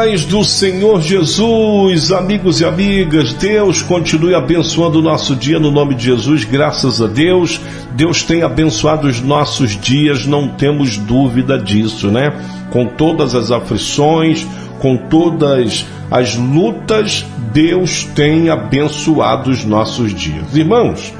paz do Senhor Jesus, amigos e amigas. Deus continue abençoando o nosso dia no nome de Jesus, graças a Deus. Deus tem abençoado os nossos dias, não temos dúvida disso, né? Com todas as aflições, com todas as lutas, Deus tem abençoado os nossos dias. Irmãos,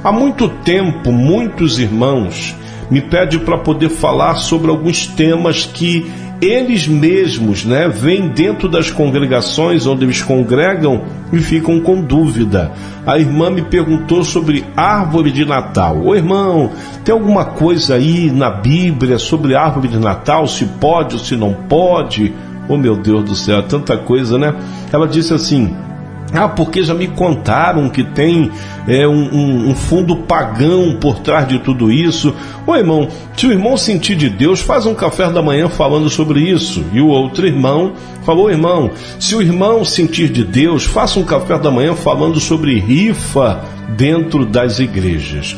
há muito tempo, muitos irmãos me pedem para poder falar sobre alguns temas que eles mesmos, né, vêm dentro das congregações onde eles congregam e ficam com dúvida. A irmã me perguntou sobre árvore de Natal. Ô irmão, tem alguma coisa aí na Bíblia sobre árvore de Natal? Se pode ou se não pode? Oh meu Deus do céu, é tanta coisa, né? Ela disse assim: porque já me contaram que tem um fundo pagão por trás de tudo isso. Ô irmão, se o irmão sentir de Deus, faz um café da manhã falando sobre isso. E o outro irmão falou: irmão, se o irmão sentir de Deus, faça um café da manhã falando sobre rifa dentro das igrejas.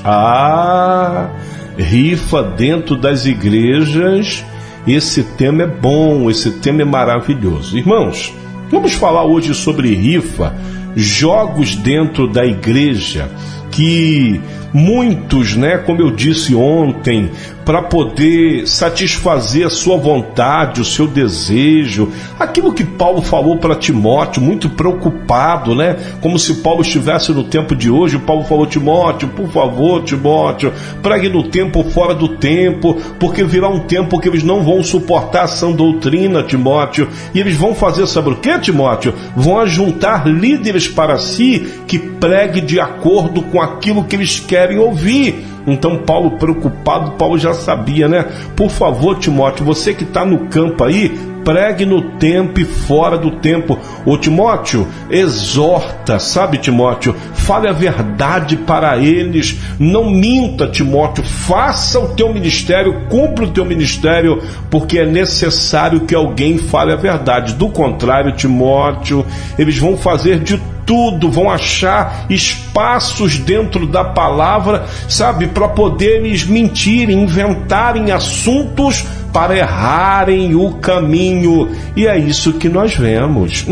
Rifa dentro das igrejas. Esse tema é bom, esse tema é maravilhoso. Irmãos, vamos falar hoje sobre rifa, jogos dentro da igreja, que muitos, né, como eu disse ontem, para poder satisfazer a sua vontade, o seu desejo, aquilo que Paulo falou para Timóteo, muito preocupado, né, como se Paulo estivesse no tempo de hoje. Paulo falou: Timóteo, por favor, Timóteo, pregue no tempo ou fora do tempo, porque virá um tempo que eles não vão suportar a sã doutrina, Timóteo, e eles vão fazer, sabe o que, Timóteo? Vão ajuntar líderes para si que pregue de acordo com aquilo que eles querem ouvir. Então Paulo, preocupado, Paulo já sabia, né? Por favor, Timóteo, você que está no campo aí, pregue no tempo e fora do tempo. Ô Timóteo, exorta, sabe, Timóteo? Fale a verdade para eles. Não minta, Timóteo. Faça o teu ministério, cumpra o teu ministério, porque é necessário que alguém fale a verdade. Do contrário, Timóteo, eles vão fazer de tudo, vão achar espaços dentro da palavra, sabe, para poderes mentirem, inventarem assuntos para errarem o caminho. E é isso que nós vemos.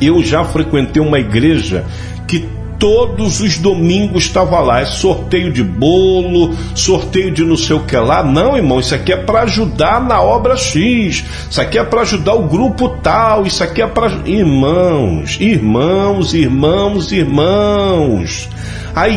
Eu já frequentei uma igreja que todos os domingos estava lá, sorteio de bolo, sorteio de não sei o que lá. Não, irmão, isso aqui é para ajudar na obra X, isso aqui é para ajudar o grupo tal, isso aqui é para... Irmãos, a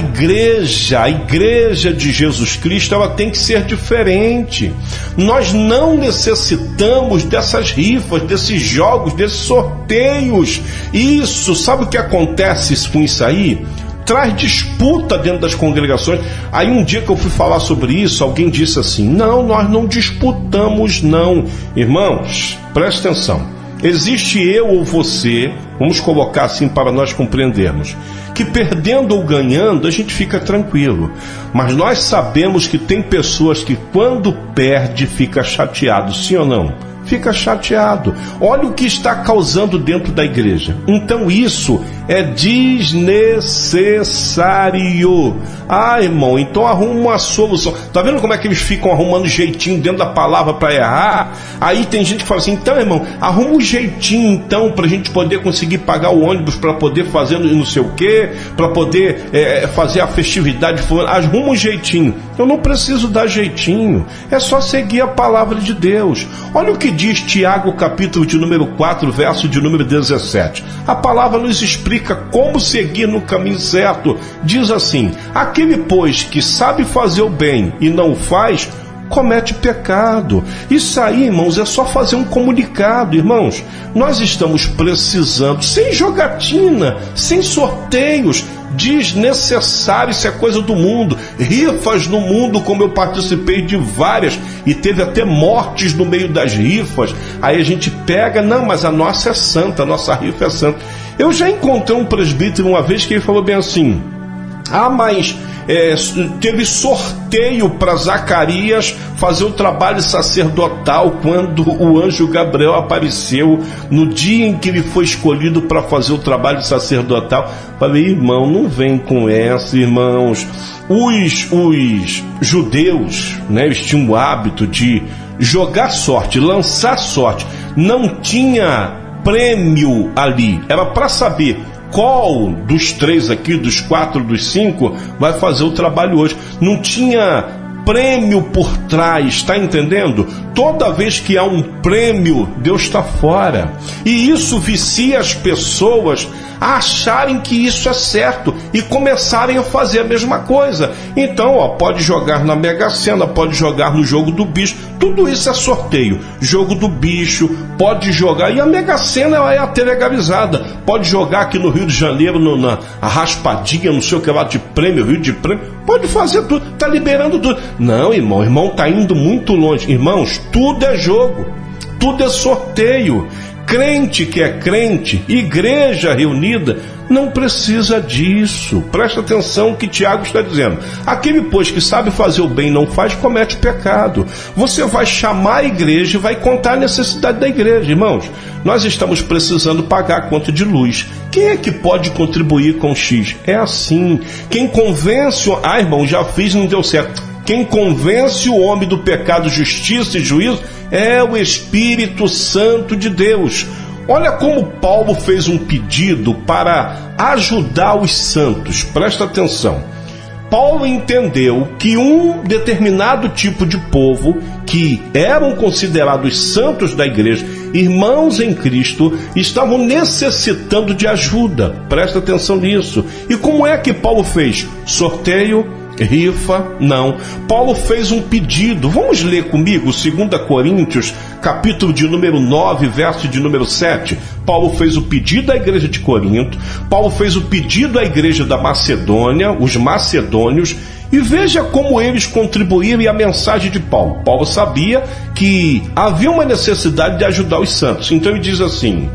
igreja de Jesus Cristo, ela tem que ser diferente. Nós não necessitamos dessas rifas, desses jogos, desses sorteios. Isso, sabe o que acontece com isso aí? Traz disputa dentro das congregações. Aí um dia que eu fui falar sobre isso, alguém disse assim: não, nós não disputamos não. Irmãos, presta atenção. Existe eu ou você, vamos colocar assim para nós compreendermos, que perdendo ou ganhando a gente fica tranquilo, mas nós sabemos que tem pessoas que quando perde fica chateado, sim ou não? Fica chateado. Olha o que está causando dentro da igreja. Então isso é desnecessário. Irmão, então arruma uma solução. Tá vendo como é que eles ficam arrumando jeitinho dentro da palavra para errar? Aí tem gente que fala assim: então, irmão, arruma um jeitinho então para a gente poder conseguir pagar o ônibus, para poder fazer não sei o que, para poder fazer a festividade. Arruma um jeitinho. Eu não preciso dar jeitinho, é só seguir a palavra de Deus. Olha o que diz Tiago, capítulo de número 4, verso de número 17. A palavra nos explica como seguir no caminho certo. Diz assim: aquele, pois, que sabe fazer o bem e não o faz, comete pecado. Isso aí, irmãos, é só fazer um comunicado. Irmãos, nós estamos precisando, sem jogatina, sem sorteios, desnecessário, isso é coisa do mundo. Rifas no mundo, como eu participei de várias, e teve até mortes no meio das rifas. Aí a gente pega: não, mas a nossa é santa, a nossa rifa é santa. Eu já encontrei um presbítero uma vez que ele falou bem assim: mas teve sorteio para Zacarias fazer o trabalho sacerdotal quando o anjo Gabriel apareceu no dia em que ele foi escolhido para fazer o trabalho sacerdotal. Falei: irmão, não vem com essa, irmãos. Os judeus, né, eles tinham o hábito de jogar sorte, lançar sorte. não tinha prêmio ali, era para saber qual dos 3 aqui, dos 4, dos 5 vai fazer o trabalho hoje. Não tinha prêmio por trás, está entendendo? Toda vez que há um prêmio, Deus está fora. E isso vicia as pessoas a acharem que isso é certo e começarem a fazer a mesma coisa. Então, pode jogar na Mega Sena, pode jogar no jogo do bicho, tudo isso é sorteio. Jogo do bicho, pode jogar, e a Mega Sena ela é até legalizada. Pode jogar aqui no Rio de Janeiro, na raspadinha, não sei o que lá de prêmio, Rio de Prêmio, pode fazer tudo, está liberando tudo. Não, irmão está indo muito longe. Irmãos, tudo é jogo, tudo é sorteio. Crente que é crente, igreja reunida, não precisa disso. Presta atenção no que Tiago está dizendo. Aquele, pois, que sabe fazer o bem e não faz, comete pecado. Você vai chamar a igreja e vai contar a necessidade da igreja. Irmãos, nós estamos precisando pagar a conta de luz. Quem é que pode contribuir com X? É assim. Quem convence... irmão, já fiz e não deu certo. Quem convence o homem do pecado, justiça e juízo é o Espírito Santo de Deus. Olha como Paulo fez um pedido para ajudar os santos. Presta atenção. Paulo entendeu que um determinado tipo de povo, que eram considerados santos da igreja, irmãos em Cristo, estavam necessitando de ajuda. Presta atenção nisso. E como é que Paulo fez? Sorteio? Rifa? Não. Paulo fez um pedido. Vamos ler comigo 2 Coríntios, capítulo de número 9, verso de número 7. Paulo fez o pedido à igreja de Corinto, Paulo fez o pedido à igreja da Macedônia, os macedônios, e veja como eles contribuíram e a mensagem de Paulo. Paulo sabia que havia uma necessidade de ajudar os santos. Então ele diz assim: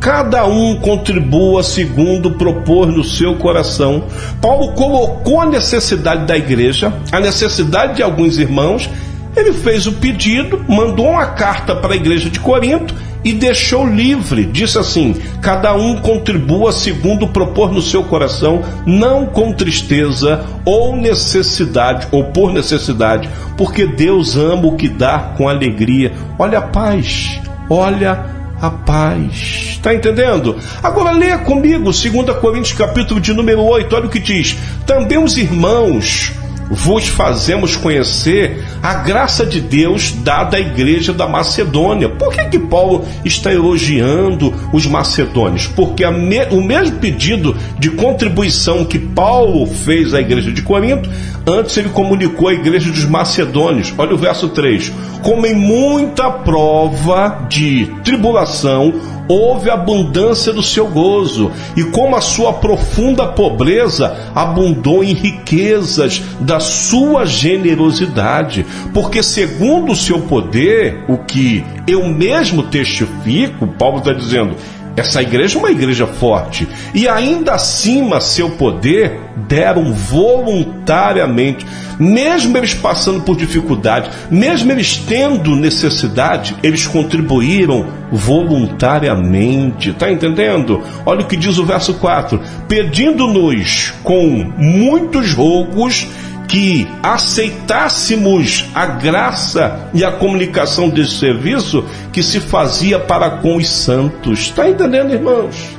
cada um contribua segundo propor no seu coração. Paulo colocou a necessidade da igreja, a necessidade de alguns irmãos. Ele fez o pedido, mandou uma carta para a igreja de Corinto e deixou livre. Disse assim: cada um contribua segundo propor no seu coração, não com tristeza ou necessidade, ou por necessidade, porque Deus ama o que dá com alegria. Olha a paz, olha a paz. Está entendendo? Agora leia comigo 2 Coríntios capítulo de número 8. Olha o que diz: também os irmãos vos fazemos conhecer a graça de Deus dada à igreja da Macedônia. Por que Paulo está elogiando os macedônios? Porque o mesmo pedido de contribuição que Paulo fez à igreja de Corinto, antes ele comunicou à igreja dos macedônios. Olha o verso 3: como em muita prova de tribulação houve abundância do seu gozo, e como a sua profunda pobreza abundou em riquezas da sua generosidade, porque segundo o seu poder, o que eu mesmo testifico, Paulo está dizendo, essa igreja é uma igreja forte, e ainda acima seu poder deram voluntariamente, mesmo eles passando por dificuldade, mesmo eles tendo necessidade, eles contribuíram voluntariamente. Está entendendo? Olha o que diz o verso 4: pedindo-nos com muitos rogos que aceitássemos a graça e a comunicação desse serviço que se fazia para com os santos. Está entendendo, irmãos?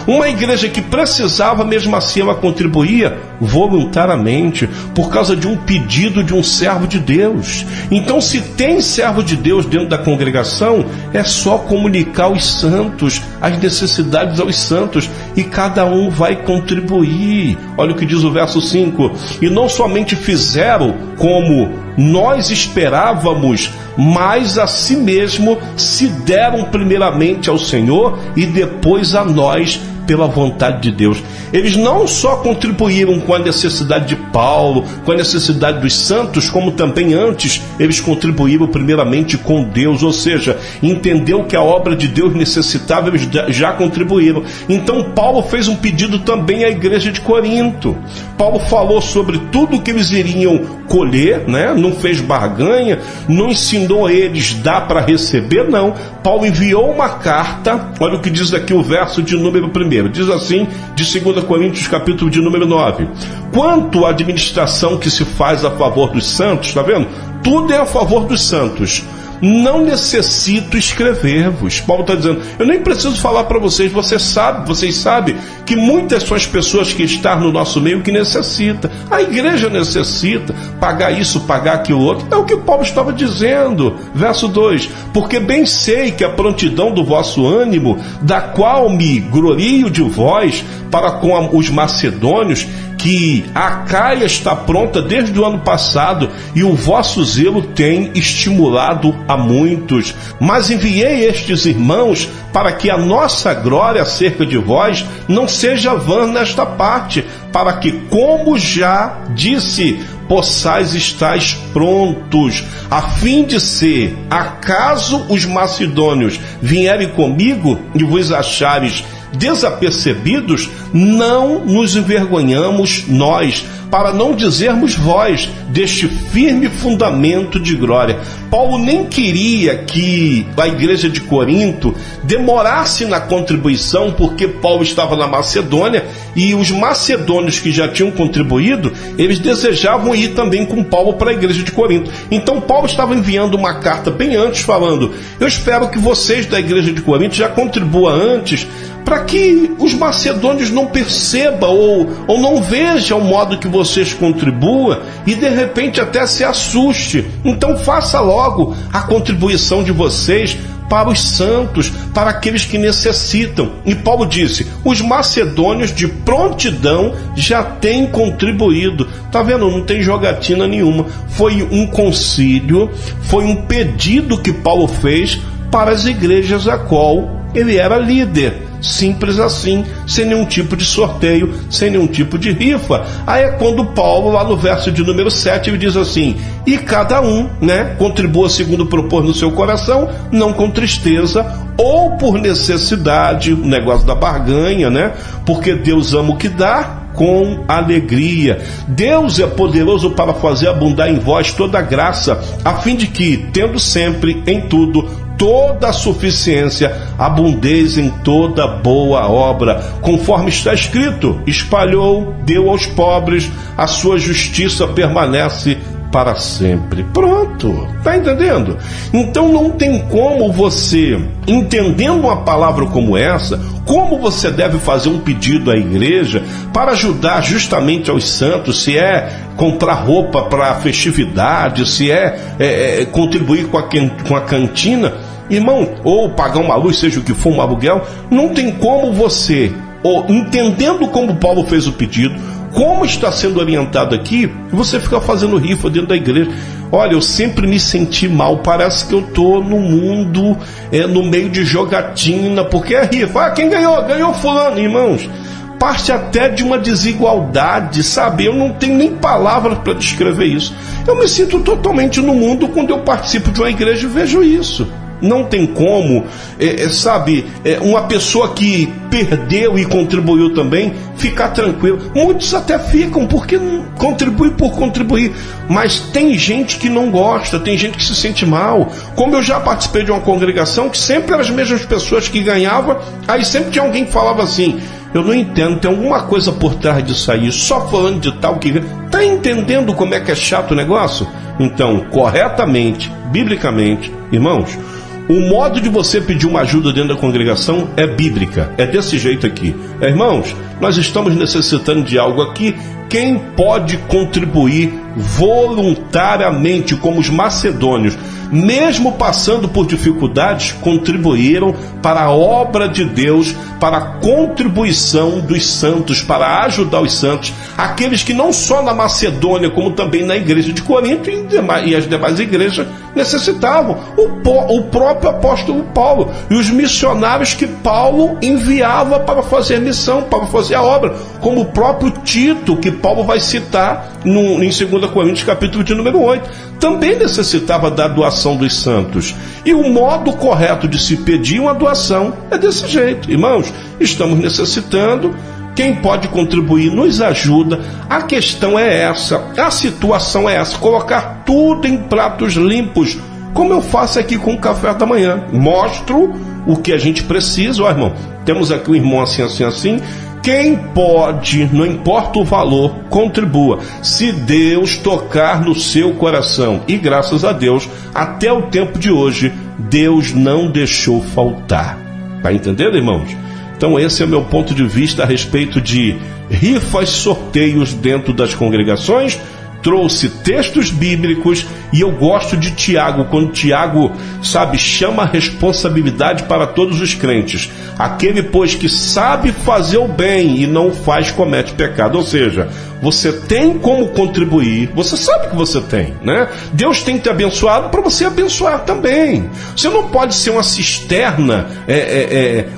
Uma igreja que precisava, mesmo assim ela contribuía voluntariamente, por causa de um pedido de um servo de Deus. Então, se tem servo de Deus dentro da congregação, é só comunicar aos santos as necessidades aos santos, e cada um vai contribuir. Olha o que diz o verso 5: e não somente fizeram como nós esperávamos, mas a si mesmo se deram primeiramente ao Senhor e depois a nós, pela vontade de Deus. Eles não só contribuíram com a necessidade de Paulo, com a necessidade dos santos, como também antes eles contribuíram primeiramente com Deus, ou seja, entendeu que a obra de Deus necessitava, eles já contribuíram. Então Paulo fez um pedido também à igreja de Corinto. Paulo falou sobre tudo que eles iriam colher, né? Não fez barganha, não ensinou a eles dar para receber, não. Paulo enviou uma carta, olha o que diz aqui o verso de número 1. Diz assim, de 2 Coríntios, capítulo de número 9: quanto à administração que se faz a favor dos santos, está vendo? Tudo é a favor dos santos. não necessito escrever-vos. Paulo está dizendo, eu nem preciso falar para vocês, vocês sabem que muitas são as pessoas que estão no nosso meio que necessitam. A igreja necessita pagar isso, pagar aquilo outro. É o que Paulo estava dizendo. Verso 2, porque bem sei que a prontidão do vosso ânimo, da qual me glorio de vós, para com os macedônios, que a Acaia está pronta desde o ano passado e o vosso zelo tem estimulado a muitos. Mas enviei estes irmãos para que a nossa glória acerca de vós não seja vã nesta parte, para que, como já disse, possais estáis prontos, a fim de ser, acaso os macedônios vierem comigo e vos achares desapercebidos, não nos envergonhamos nós, para não dizermos vós, deste firme fundamento de glória. Paulo nem queria que a igreja de Corinto demorasse na contribuição, porque Paulo estava na Macedônia e os macedônios que já tinham contribuído, eles desejavam ir também com Paulo para a igreja de Corinto. Então Paulo estava enviando uma carta bem antes, falando, eu espero que vocês da igreja de Corinto já contribuam antes, para que os macedônios não percebam ou não vejam o modo que vocês contribuam e de repente até se assuste. Então faça logo a contribuição de vocês para os santos, para aqueles que necessitam. E Paulo disse, os macedônios de prontidão já têm contribuído. Tá vendo? Não tem jogatina nenhuma. Foi um concílio, foi um pedido que Paulo fez para as igrejas a qual ele era líder. Simples assim, sem nenhum tipo de sorteio, sem nenhum tipo de rifa. Aí é quando Paulo, lá no verso de número 7, ele diz assim, e cada um, contribua segundo propor no seu coração, não com tristeza, ou por necessidade, o negócio da barganha, porque Deus ama o que dá, com alegria. Deus é poderoso para fazer abundar em vós toda a graça, a fim de que, tendo sempre, em tudo, toda a suficiência, abundeis em toda boa obra, conforme está escrito, espalhou, deu aos pobres, a sua justiça permanece para sempre. Pronto, tá entendendo? Então não tem como você, entendendo uma palavra como essa, como você deve fazer um pedido à igreja para ajudar justamente aos santos, se é comprar roupa para festividade, se é contribuir com a cantina, irmão, ou pagar uma luz, seja o que for, um aluguel, não tem como você, entendendo como Paulo fez o pedido, como está sendo orientado aqui, você fica fazendo rifa dentro da igreja. Olha, eu sempre me senti mal, parece que eu estou no mundo, no meio de jogatina, porque é rifa. Quem ganhou? Ganhou fulano. Irmãos, parte até de uma desigualdade, sabe? Eu não tenho nem palavras para descrever isso. Eu me sinto totalmente no mundo quando eu participo de uma igreja e vejo isso. Não tem como, uma pessoa que perdeu e contribuiu também, ficar tranquilo. Muitos até ficam, porque contribui por contribuir. Mas tem gente que não gosta, tem gente que se sente mal. Como eu já participei de uma congregação que sempre eram as mesmas pessoas que ganhavam, aí sempre tinha alguém que falava assim, eu não entendo, tem alguma coisa por trás disso aí, só falando de tal que... Tá entendendo como é que é chato o negócio? Então, corretamente, biblicamente, irmãos, o modo de você pedir uma ajuda dentro da congregação é bíblica, é desse jeito aqui. Irmãos, nós estamos necessitando de algo aqui, quem pode contribuir voluntariamente, como os macedônios, mesmo passando por dificuldades, contribuíram para a obra de Deus, para a contribuição dos santos, para ajudar os santos, aqueles que não só na Macedônia, como também na igreja de Corinto e as demais igrejas necessitavam. O próprio apóstolo Paulo e os missionários que Paulo enviava para fazer missão, para fazer a obra, como o próprio Tito, que Paulo vai citar em 2 Coríntios capítulo de número 8, também necessitava da doação dos santos. E o modo correto de se pedir uma doação é desse jeito. Irmãos, estamos necessitando, quem pode contribuir nos ajuda. A questão é essa, a situação é essa, colocar tudo em pratos limpos, como eu faço aqui com o café da manhã. Mostro o que a gente precisa. Ó, irmão, temos aqui um irmão assim, Quem pode, não importa o valor, contribua. Se Deus tocar no seu coração, e graças a Deus, até o tempo de hoje, Deus não deixou faltar. Tá entendendo, irmãos? Então esse é o meu ponto de vista a respeito de rifas, sorteios dentro das congregações. Trouxe textos bíblicos e eu gosto de Tiago, quando Tiago, chama a responsabilidade para todos os crentes. Aquele, pois, que sabe fazer o bem e não o faz, comete pecado. Ou seja, você tem como contribuir, você sabe que você tem, né? Deus tem te abençoado para você abençoar também. Você não pode ser uma cisterna,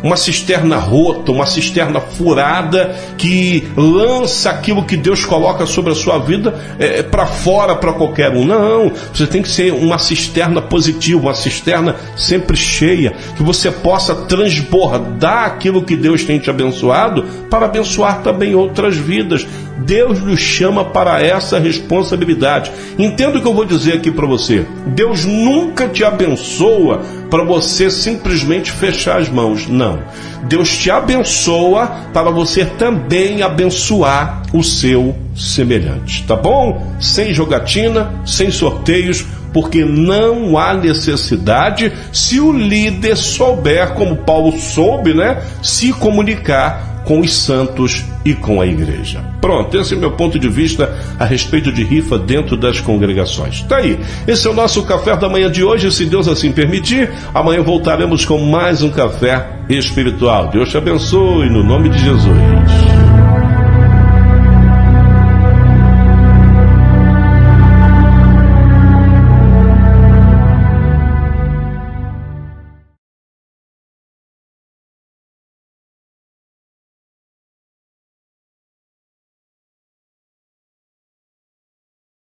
uma cisterna rota, uma cisterna furada, que lança aquilo que Deus coloca sobre a sua vida para fora para qualquer um. Não, você tem que ser uma cisterna positiva, uma cisterna sempre cheia, que você possa transbordar aquilo que Deus tem te abençoado para abençoar também outras vidas. Deus nos chama para essa responsabilidade. Entenda o que eu vou dizer aqui para você. Deus nunca te abençoa para você simplesmente fechar as mãos. Não. Deus te abençoa para você também abençoar o seu semelhante. Tá bom? Sem jogatina, sem sorteios, porque não há necessidade, se o líder souber, como Paulo soube, né, se comunicar com os santos e com a igreja. Pronto, esse é o meu ponto de vista a respeito de rifa dentro das congregações. Tá aí, esse é o nosso café da manhã de hoje, se Deus assim permitir, amanhã voltaremos com mais um café espiritual. Deus te abençoe, no nome de Jesus.